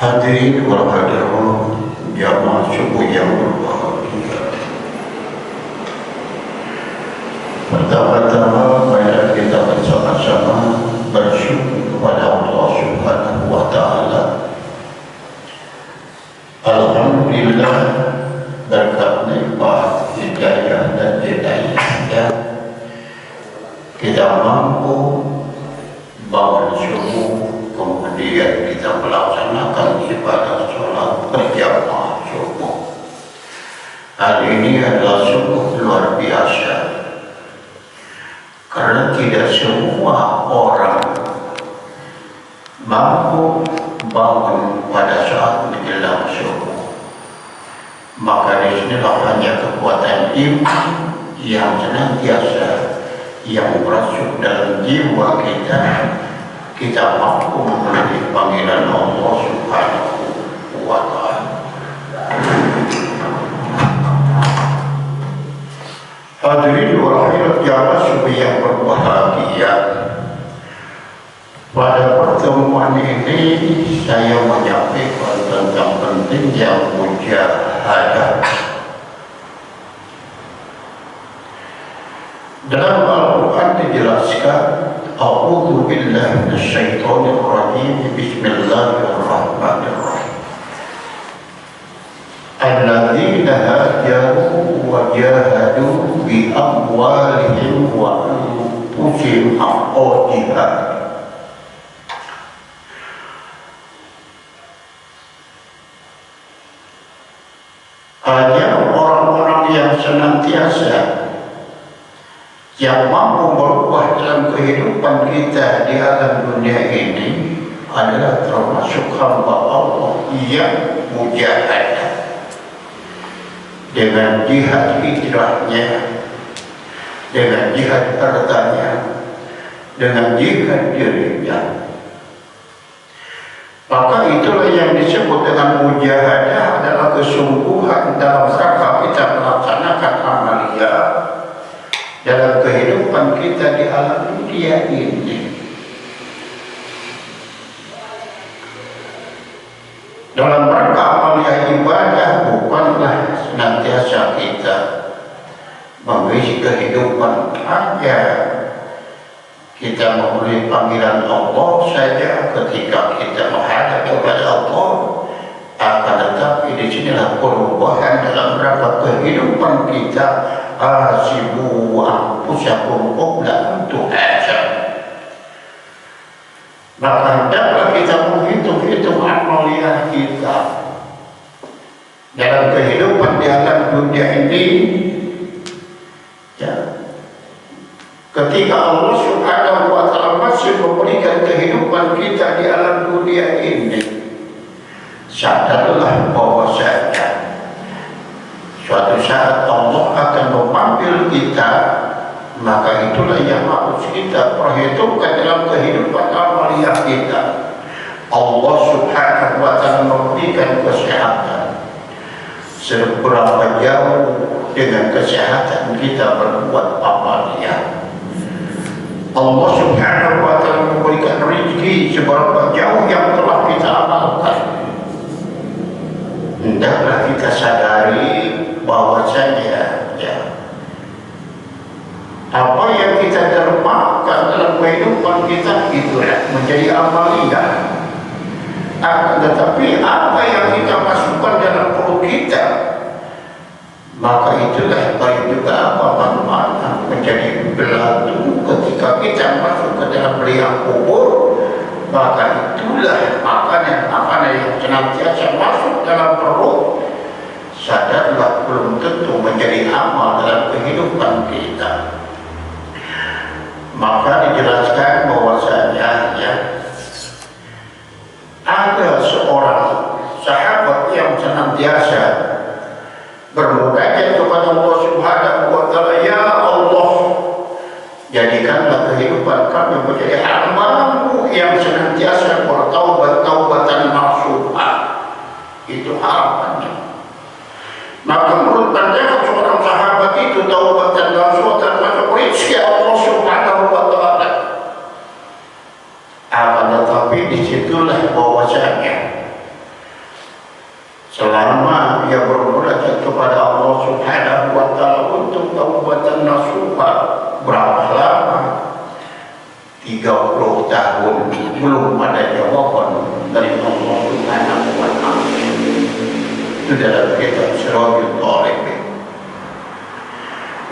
Hadirin wal hadirat jamaah subuh yang berbahagia. Pertama-tama marilah kita bersama-sama bersyukur kepada Allah Subhanahu wa taala. Alhamdulillah berkat nikmat hidayah dan hidayahnya kita mampu bangun subuh, kemudian kita melaksanakan ibadah sholat berjamaah subuh. Hal ini adalah sungguh luar biasa, karena tidak semua orang mampu bangun pada saat menjelang subuh. Maka disinilah hanya kekuatan iman yang senantiasa yang merasuk dalam jiwa kita mampu memenuhi panggilan Allah Subhanahu wa ta'ala. Hadirin wa hadirat jamaah subuh yang berbahagia. Pada pertemuan ini saya menyampaikan tentang pentingnya mujahadah. Dalam Al-Quran dijelaskan, A'udzu billahi minasyaitonir rajim, bismillahirrahmanirrahim. Alladzina hajaru wa jahadu bi amwalihim wa anfusihim haqqa jihad. Hanya orang-orang yang senantiasa yang mampu berubah dalam kehidupan kita di alam dunia ini adalah termasuk hamba Allah yang mujahadah dengan jihad hijrahnya, dengan jihad hartanya, dengan jihad dirinya. Maka itulah yang disebut dengan mujahadah, adalah kesungguhan dalam rangka kita melaksanakan amalia dalam kehidupan kita di alam dunia ini. Dalam rangka amalia ibadah bukanlah senantiasa kita mengisi kehidupan hanya kita memenuhi panggilan Allah saja ketika kita menghadap kepada Allah. Akan tetapi di sinilah perubahan dalam rangka kehidupan kita. Hasibu anfusakum qabla an tuhasab. Maka hendaklah kita menghitung-hitung amalia kita dalam kehidupan di alam dunia ini. Ya. Ketika Allah Subhanahu wa ta'ala masih memberikan kehidupan kita di alam dunia ini, sadarlah bahwasanya suatu saat Allah akan memanggil kita. Maka itulah yang harus kita perhitungkan dalam kehidupan amalia kita. Allah Subhanahu wa ta'ala memberikan kesehatan. Seberapa jauh dengan kesehatan kita berbuat amalia. Allah Subhanahu wa ta'ala memberikan rezeki seberapa jauh yang telah kita amalkan. Hendaklah kita sadari bahwasanya apa yang kita dermakan dalam kehidupan kita itulah menjadi amalia. Tetapi apa yang kita masukkan dalam perut kita, maka itulah baik juga apa menjadi belatu ketika kita masuk ke dalam liang kubur. Maka itulah makanan yang senantiasa masuk dalam perut. Sadarlah belum tentu menjadi amal dalam kehidupan kita. Maka dijelaskan bahwasanya ada seorang sahabat yang senantiasa bermunajat kepada Allah Subhanahu wa ta'ala. Ya Allah, jadikanlah kehidupan kami menjadi hamba-Mu yang senantiasa bertaubat-taubatan nasuha. Itu harapannya. Maka menurut pandangan seorang sahabat itu, taubatan nasuha termasuk rezeki Allah Subhanahu wa ta'ala. Akan tetapi disitulah bahwasanya Subhanahu wa ta'ala untuk taubatan nasuha. Berapa lama? 30 tahun belum ada jawaban dari Allah Subhanahu wa ta'ala. Itu dalam kitab Sirajul Talib.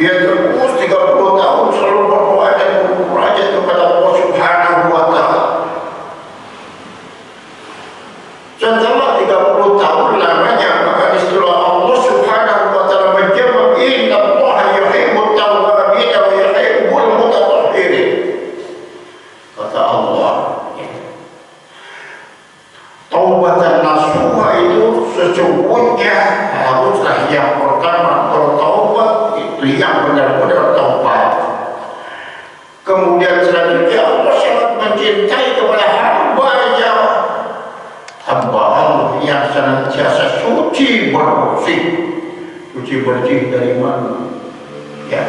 Ia terus 30 tahun selalu berdoa dan bermunajat kepada Allah Subhanahu wa ta'ala. Setelah 30 tahun lamanya, maka istilah Allah Subhanahu wa ta'ala menjawab, inna Allah yuhibbut tawwabin wa yuhibbul mutatahhirin. Kata Allah, taubatan nasuha itu sesungguhnya haruslah yang pertama bertaubat, itu yang benar-benar taubat. Kemudian selanjutnya Allah sangat mencintai kepada hamba-Nya, hamba Allah yang senantiasa suci bersih. Suci bersih dari mana? Ya,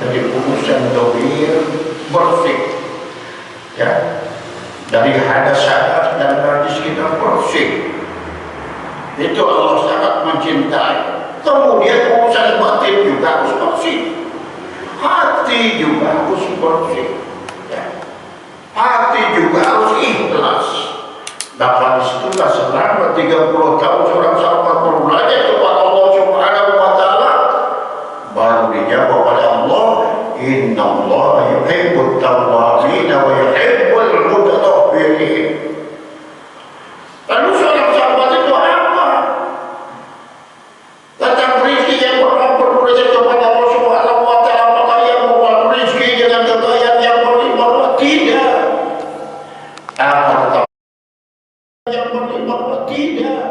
dari urusan dohir bersih. Ya, dari hadas dan najis kita bersih. Itu Allah sangat mencintai. Kemudian urusan batin juga harus bersih. Hati juga harus bersih. Ya. Hati juga harus ikhlas. Bahkan setelah selama 30 tahun seorang sahabat berbelajar kepada Allah Subhanahu wa ta'ala, baru dijawab oleh Allah, inna Allah yuhibbut tawwabin wa yuhibbul mutatahhirin. Lalu seorang sahabat itu apa? Tentang rezeki yang berbeda kepada Allah Subhanahu wa ta'ala, maka yang membuat rezeki dengan kekayaan yang berlimpah, tidak. Yang berlimpah, tidak.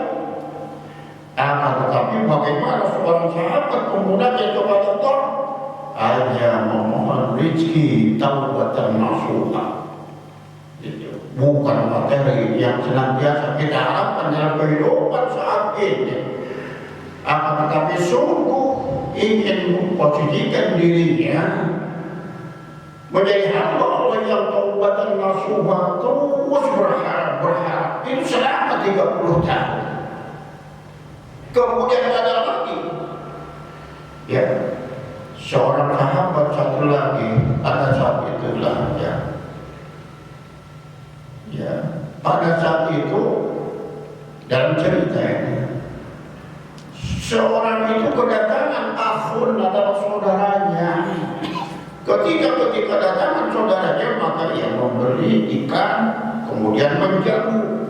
Akan tetapi bagaimana seorang sahabat memunajat kepada Allah? Hanya memohon rezeki taubatan nasuha. Bukan materi yang senantiasa kita harapkan dalam kehidupan saat ini. Akan tetapi sungguh ingin memposisikan dirinya menjadi hamba Allah yang taubatan nasuha, terus berharap itu selama 30 tahun. Kemudian ada lagi, ya, seorang sahabat satu lagi pada saat itulah, ya, pada saat itu dalam cerita ini, seorang itu kedatangan Afun adalah saudaranya. Ketika datangan saudaranya, maka ia membeli ikan, kemudian menjamu.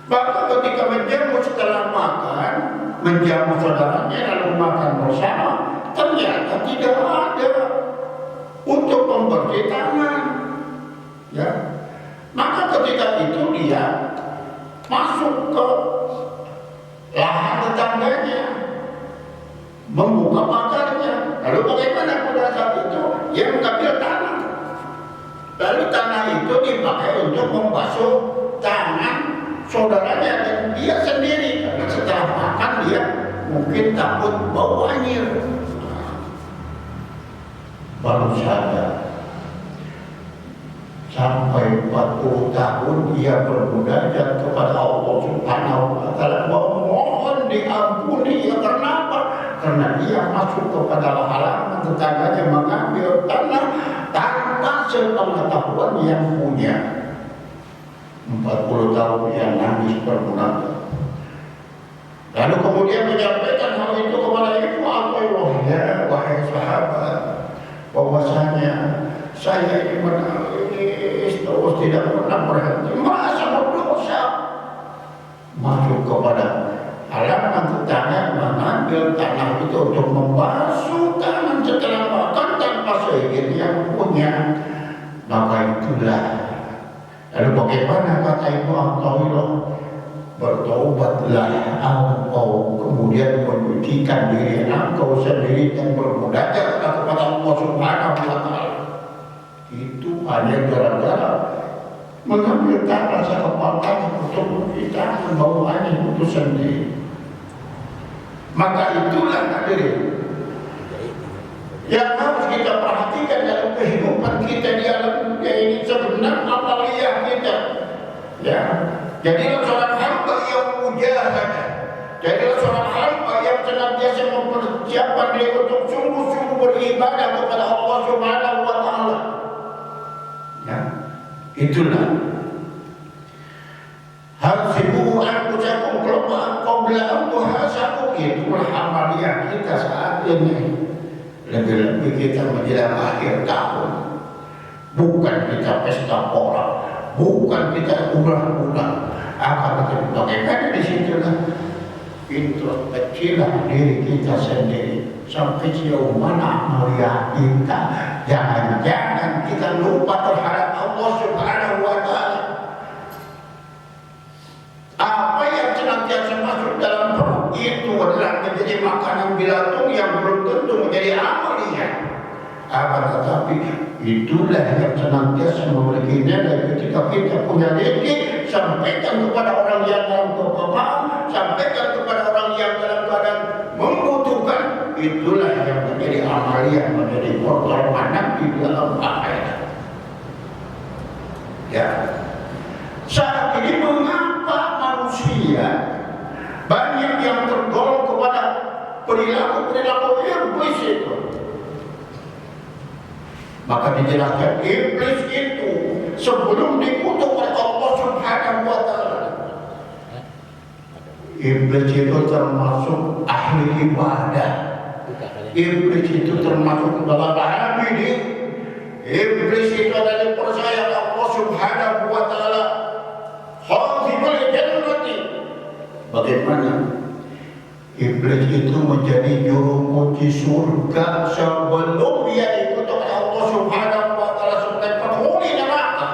Maka ketika menjamu setelah makan, menjamu saudaranya lalu makan bersama, ternyata tidak ada untuk pembersih tangan. Ya. Maka ketika itu dia masuk ke lahan tetangganya, membuka pagarnya. Lalu bagaimana pada saat itu? Dia mengambil tanah. Lalu tanah itu dipakai untuk membasuh tangan saudaranya dan dia sendiri. Karena setelah makan dia mungkin takut bau anyir. Baru sadar. Sampai 40 tahun dia bermunajat kepada Allah Subhanahu wa ta'ala, mohon diampuni. Ya, karena apa? Karena dia masuk kepada halaman tetangganya mengambil tanah tanpa sepengetahuan yang punya. 40 tahun dia nangis bermunajat. Lalu kemudian menyampaikan hal itu kepada ibu Abdullah, wahai sahabat, bahwasanya saya ini menangis terus tidak pernah berhenti, merasa berdosa. Masuk kepada halaman tetangga mengambil tanah itu untuk membasuh tangan setelah makan tanpa seizin yang punya. Maka itulah. Lalu bagaimana kata Ibu Abdullah? Bertaubatlah engkau, kemudian menyucikan diri engkau sendiri dan bermunajat kepada Allah Subhanahu wa ta'ala. Itu hanya gara-gara mengambil tanah sekepalanya untuk kita membawanya itu sendiri. Maka itulah hadirin yang harus kita perhatikan dalam kehidupan kita di alam dunia ini, sebenarnya amaliyah kita. Ya, jadi seorang hamba yang mujahadah, Jadilah seorang hamba yang senantiasa mempersiapkan diri untuk sungguh-sungguh beribadah kepada Allah Subhanahu wa Ta'ala. Ya, itulah. Hasibu anfusakum qabla an tuhasabu, itulah amalia kita saat ini. Lebih-lebih kita menjelang akhir tahun, bukan kita pesta pora, bukan kita umrah-umrah, akan bagaimana di situlah introspeksilah diri kita sendiri sampai sejauh mana amalia kita. Jangan-jangan kita lupa terhadap Allah Subhanahu wa Ta'ala. Apa yang senantiasa masuk dalam perut itu adalah menjadi makanan bilatung yang belum tentu menjadi amalia. Akan tetapi itulah yang senantiasa memiliki nilai ketika kita punya rezeki. Sampaikan kepada orang yang dalam kekurangan, sampaikan kepada orang yang dalam keadaan membutuhkan. Itulah yang menjadi amalia, menjadi pengorbanan di dalam akhirat. Ya, saat ini mengapa manusia banyak yang tergolong kepada perilaku-perilaku iblis itu? Maka dijelaskan iblis itu sebelum dikutuk oleh Allah Subhanahu wa Ta'ala, iblis itu termasuk ahli ibadah. Iblis itu termasuk dalam abidin. Iblis itu adalah percaya Allah Subhanahu wa Ta'ala khazibul jannati. Bagaimana iblis itu menjadi juru kunci surga sebelum dia dikutuk oleh Allah Subhanahu wa Ta'ala sebagai penghuni neraka?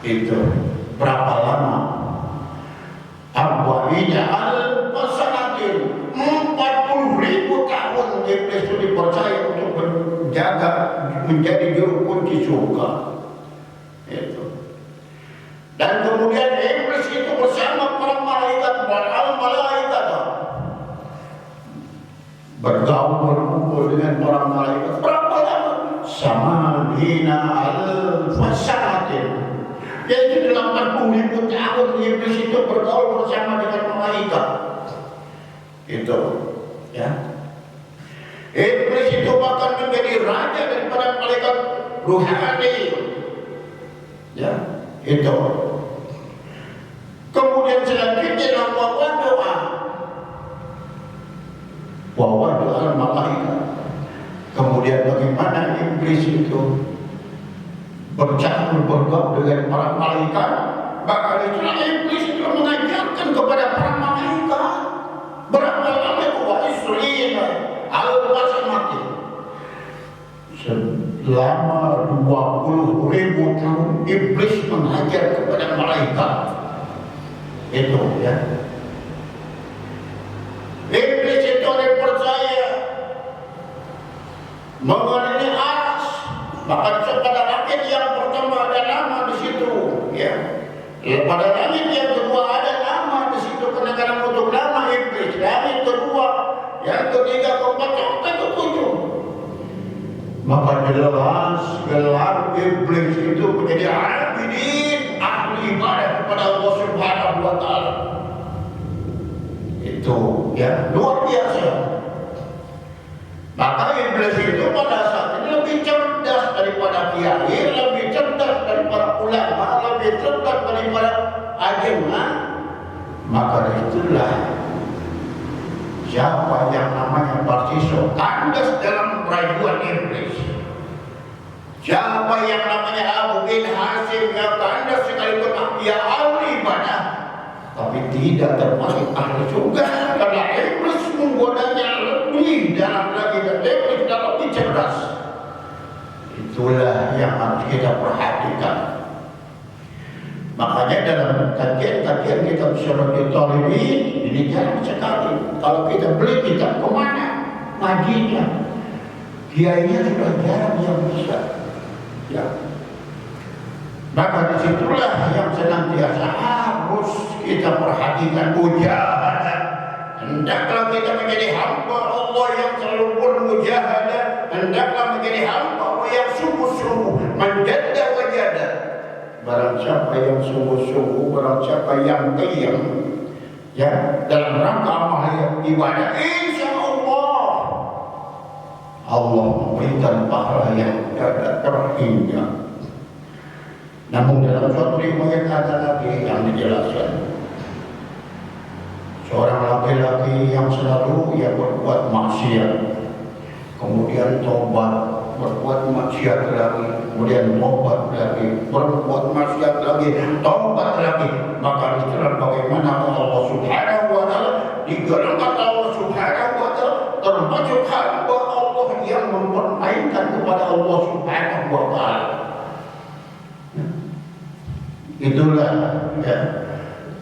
Itu berapa lama? Arba'ina al-fasanatin, 40.000 tahun iblis itu dipercaya untuk menjaga, menjadi juru kunci surga. Itu. Dan kemudian iblis itu bersama para malaikat, al-malaikat, bergaul berkumpul dengan para malaikat. Berapa lama? Samadina al-fasanatin, yaitu 80.000 tahun iblis itu bergaul bersama dengan malaikat. Itu, ya. Iblis itu bahkan menjadi raja daripada malaikat ruhani. Ya, itu. Kemudian selanjutnya bahwa doa malaikat. Kemudian bagaimana iblis itu bercampur bergaul dengan para malaikat? Bahkan itulah iblis itu mengajarkan kepada para malaikat. Berapa lama wa isrina al-wasamati, selama 20.000 tahun iblis mengajar kepada malaikat. Itu, ya. Iblis itu orang percaya mengenai aras. Bahkan pada langit yang pertama ada nama di situ, ya. Pada langit yang kedua ada nama di situ, karena untuk nama iblis. Langit kedua, yang ketiga, keempat, sampai ketujuh. Maka jelas gelar iblis itu menjadi abidin, ahli ibadah kepada Allah Subhanahu wa Ta'ala. Itu, ya, luar biasa. Maka iblis itu pada saat ini lebih cerdas daripada kiai, lebih cerdas daripada ulama, lebih cerdas daripada agama. Maka itulah siapa yang namanya Barsiso kandas dalam rayuan iblis. Siapa yang namanya Abu bin Hasim yang kandas sekalipun dia ahli ibadah, tapi tidak termasuk ahli surga, karena iblis menggodanya lebih dalam lagi dan iblis lebih cerdas. Itulah yang harus kita perhatikan. Makanya dalam kajian-kajian kita Suratul Talibin ini jarang sekali. Kalau kita beli kitab kemana? Ngajinya. Kiainya sudah jarang yang bisa. Ya. Maka disitulah yang senantiasa harus kita perhatikan mujahadah. Hendaklah kita menjadi hamba Allah yang selalu bermujahadah. Hendaklah menjadi hamba Allah yang sungguh-sungguh menjadah wajadah barang siapa yang sungguh-sungguh, barang siapa yang qiyam ya dalam rangka amal ibadah, insya Allah Allah memberikan pahala yang tidak terhingga. Namun dalam suatu riwayat ada lagi yang dijelaskan, seorang laki-laki yang selalu ia berbuat maksiat, kemudian tobat, berbuat maksiat lagi, kemudian tobat lagi, berbuat maksiat lagi, tobat lagi, maka itulah bagaimana Allah Subhanahu wa taala digolongkan Allah Subhanahu wa taala termasuk hamba Allah yang mempermainkan kepada Allah Subhanahu wa taala. Itulah ya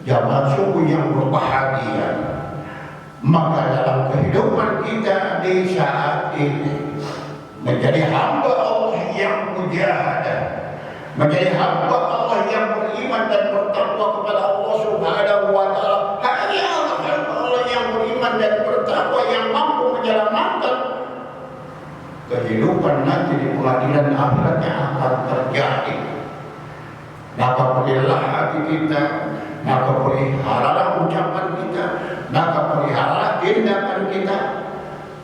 jamaah suku yang berbahagia. Maka dalam kehidupan kita di saat ini menjadi hamba Allah yang mujahadah, menjadi hamba Allah yang beriman dan bertakwa kepada Allah Subhanahu wa taala. Hanya hamba Allah yang beriman dan bertakwa yang mampu menyelamatkan kehidupan nanti di pengadilan akhirat yang akan terjadi. Maka berilah hati kita, maka peliharalah ucapan kita, maka peliharalah tindakan kita.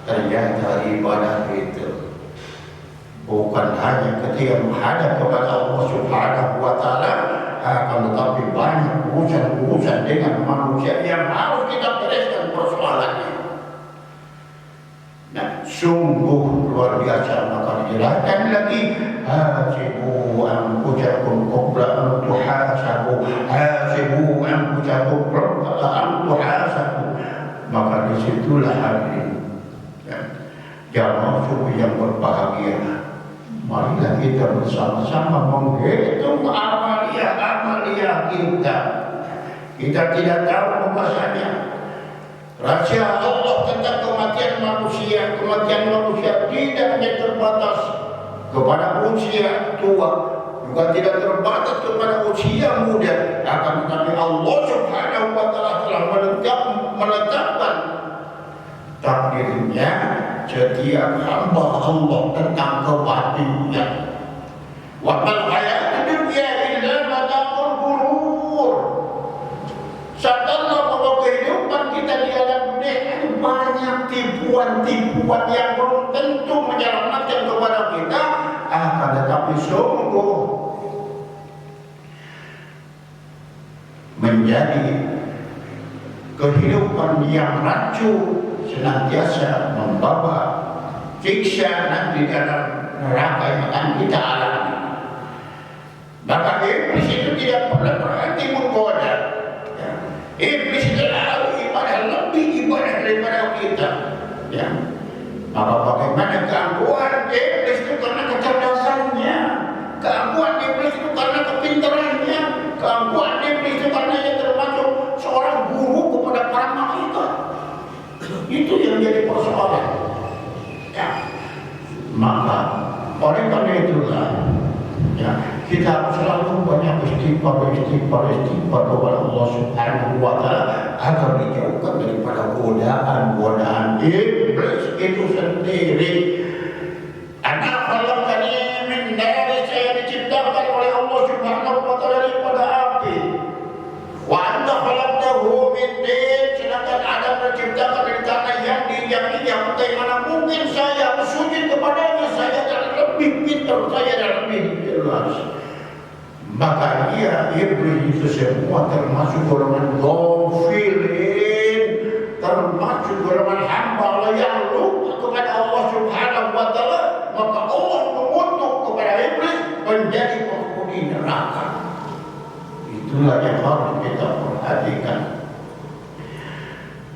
Ternyata ibadah itu bukan hanya ketika menghadap kepada Allah Subhanahu wa taala, akan tetapi banyak urusan-urusan dengan manusia yang harus kita bereskan persoalannya. Nah, sungguh luar biasa. Maka dijelaskan lagi, hasibu anfusakum qabla an tuhasabu, hasibu anfusakum qabla an tuhasabu. Maka disitulah hadirin jamaah suku yang berbahagia, marilah kita bersama-sama menghitung amalia kita. Kita tidak tahu bahasanya rahasia Allah tentang kematian manusia. Kematian manusia tidak hanya terbatas kepada usia tua, juga tidak terbatas kepada usia muda. Akan tetapi Allah Subhanahu wa taala telah menetapkan takdirnya setiap hamba Allah tentang kematian. Wa mal hayatud dunya illa mata'ul ghurur. Sadarlah bahwa kehidupan kita di alam dunia banyak tipuan-tipuan yang belum tentu menyelamatkan kepada kita. Akan tetapi sungguh menjadi kehidupan yang rancu, senantiasa membawa siksa nanti dalam neraka yang akan kita alami. Maka iblis itu tidak pernah berhenti menggoda. Iblis selalu ibadah lebih ibadah daripada kita. Ya. Maka bagaimana keangkuhan iblis itu karena kecerdasannya, keangkuhan iblis itu karena kepintarannya, keangkuhan iblis itu karena ia termasuk seorang guru kepada para malaikat. Itu yang jadi persoalan. Ya. Maka oleh karena itulah ya, kita harus selalu banyak istighfar kepada Allah Subhanahu wa taala agar dijauhkan daripada godaan iblis itu sendiri. Ana khalaqani min nar, saya diciptakan oleh Allah Subhanahu wa taala daripada api. Wa anta khalaqtahu min tin, sedangkan Adam diciptakan dari tanah yang dijaminnya. Bagaimana mungkin saya bersujud kepadanya? Saya lebih pintar, saya lebih jelas. Maka iblis itu semua termasuk golongan ghafilin, termasuk golongan hamba Allah yang lupa kepada Allah Subhanahu wa taala. Maka Allah mengutuk kepada iblis menjadi penghuni neraka. Itulah yang harus kita perhatikan.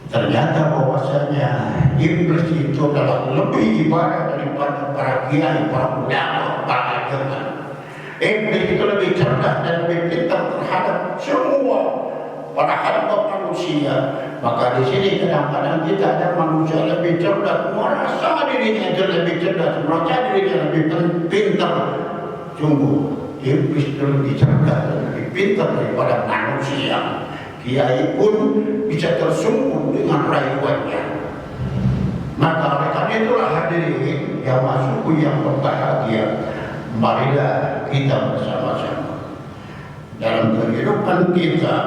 Ternyata bahwasanya iblis itu adalah lebih ibadah daripada para kiai, para ulama, para agama. Iblis itu lebih cerdas dan lebih pintar terhadap semua para hamba manusia. Maka di sini kadang-kadang kita ada manusia lebih cerdas, merasa dirinya itu lebih cerdas, merasa dirinya lebih pintar. Sungguh iblis itu lebih cerdas dan lebih pintar daripada manusia. Kiai pun bisa tersungkur dengan rayuannya. Maka oleh karena itulah hadirin yang masuk yang berbahagia, marilah kita bersama-sama dalam kehidupan kita.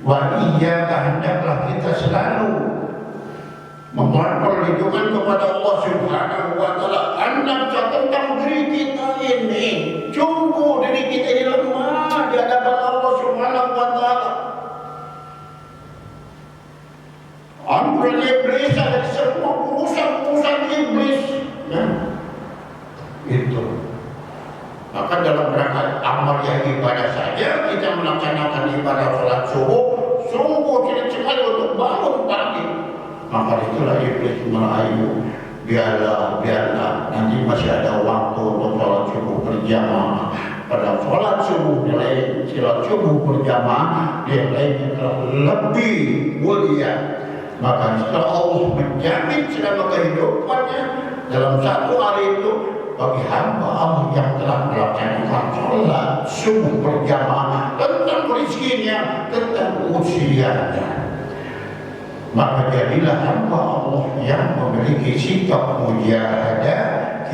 Wa iyyaka, hendaklah kita selalu memohon perlindungan kepada Allah Subhanahu wa taala. Anda tentang diri kita ini, sungguh diri kita ini lemah di hadapan Allah Subhanahu wa taala. Amrul iblis ada semua urusan iblis, ya. Itu. Maka dalam rangka amal yang ibadah saja kita melaksanakan ibadah salat subuh, sungguh tidak sekali untuk bangun pagi. Maka itulah iblis merayu, biarlah nanti masih ada waktu untuk sholat subuh berjamaah. Pada sholat subuh nilai sholat subuh berjamaah nilainya lebih mulia. Maka setelah Allah menjamin selama kehidupannya dalam satu hari itu bagi hamba Allah yang telah melaksanakan sholat subuh berjamaah, tentang rezekinya, tentang usianya, maka jadilah hamba Allah yang memiliki sikap mujahadah.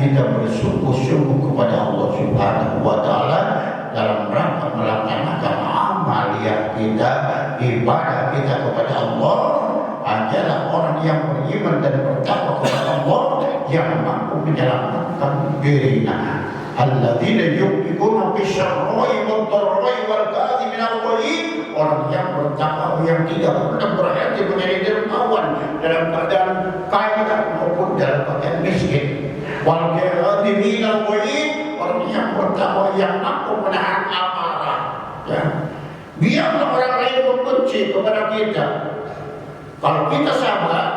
Kita bersungguh-sungguh kepada Allah Subhanahu wa taala dalam rangka melaksanakan amal yang kita, ibadah kita kepada Allah. Adalah orang yang beriman dan bertakwa kepada Allah yang mampu menyelamatkan dirinya. Alladzina yunfiquna fis-sarra'i wad-dharra'i wal-kadhimina al-ghaidh, orang yang bertakwa yang tidak pernah berhenti menjadi dermawan dalam keadaan kaya maupun dalam keadaan miskin. Wal-kadhimina al-ghaidh, orang yang bertakwa yang mampu menahan amarah, ya. Biarlah orang lain membenci kepada kita, kalau kita sabar,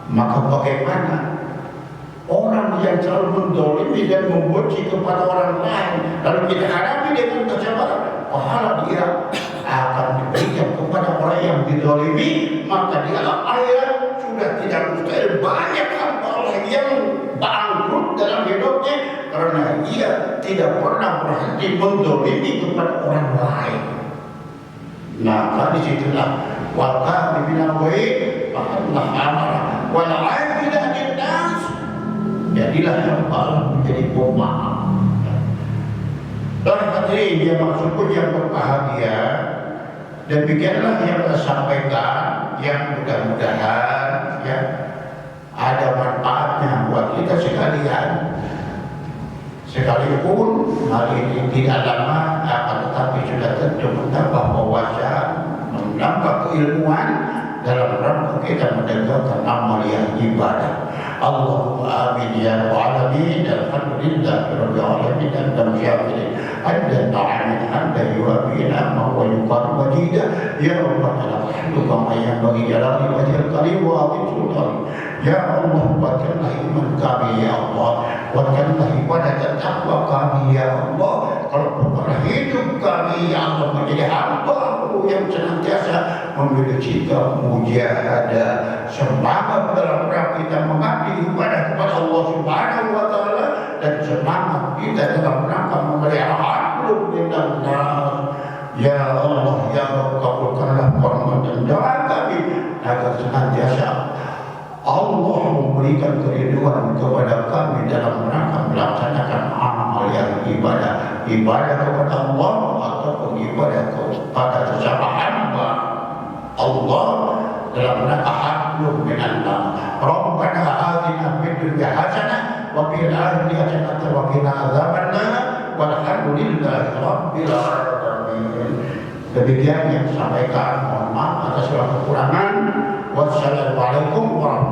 maka bagaimana orang yang selalu mendolimi dan membenci kepada orang lain, lalu kita hadapi dengan kesabaran, pahala dia akan diberikan kepada orang yang didolimi. Maka di dalam ayat sudah tidak mustahil banyak hamba Allah yang bangkrut dalam hidupnya karena ia tidak pernah berhenti mendolimi kepada orang lain. Maka disitulah waktu dibilang baik, Allah amarah, walau tidak dinas, jadilah hamba Allah menjadi pemaaf. Dan hadirin yang maksudku yang berbahagia, demikianlah yang saya sampaikan, yang mudah-mudahan ya ada manfaatnya buat kita sekalian. Sekalipun hari ini tidak lama, akan tetapi sudah tentu menambah wawasan, menambah keilmuan dalam rangka kita menegakkan amal yang ibadah. Allahumma amin ya rabbal alamin. Alhamdulillah rabbil alamin dan syakirin. Hadda ta'amin hadda yuwabina ma wa yuqar wajida. Ya rabbana alhamdu kama yanbaghi jalali wajhil karim wa sultan. Ya Allah, kuatkanlah iman kami ya Allah, kuatkanlah ibadah dan takwa kami ya Allah. Kalau perkara hidup kami ya Allah menjadi hamba-Mu yang senantiasa memiliki sikap mujahadah, semangat dalam rangka kita mengabdi ibadah kepada Allah Subhanahu wa taala, dan semangat kita dalam rangka memelihara hablum minallah. Ya Allah ya Rabb, kabulkanlah permohonan dan doa kami agar senantiasa Allah memberikan kerinduan kepada kami dalam rangka melaksanakan amal yang ibadah kepada Allah ataupun ibadah kepada sesama hamba Allah dalam rangka hablum minallah. Rabbana atina fid dunya hasanah wa fil akhirati hasanah wa qina adzabannar walhamdulillahi rabbil alamin. Demikian yang disampaikan, mohon maaf atas segala kekurangan. Wassalamualaikum warahmatullahi wabarakatuh.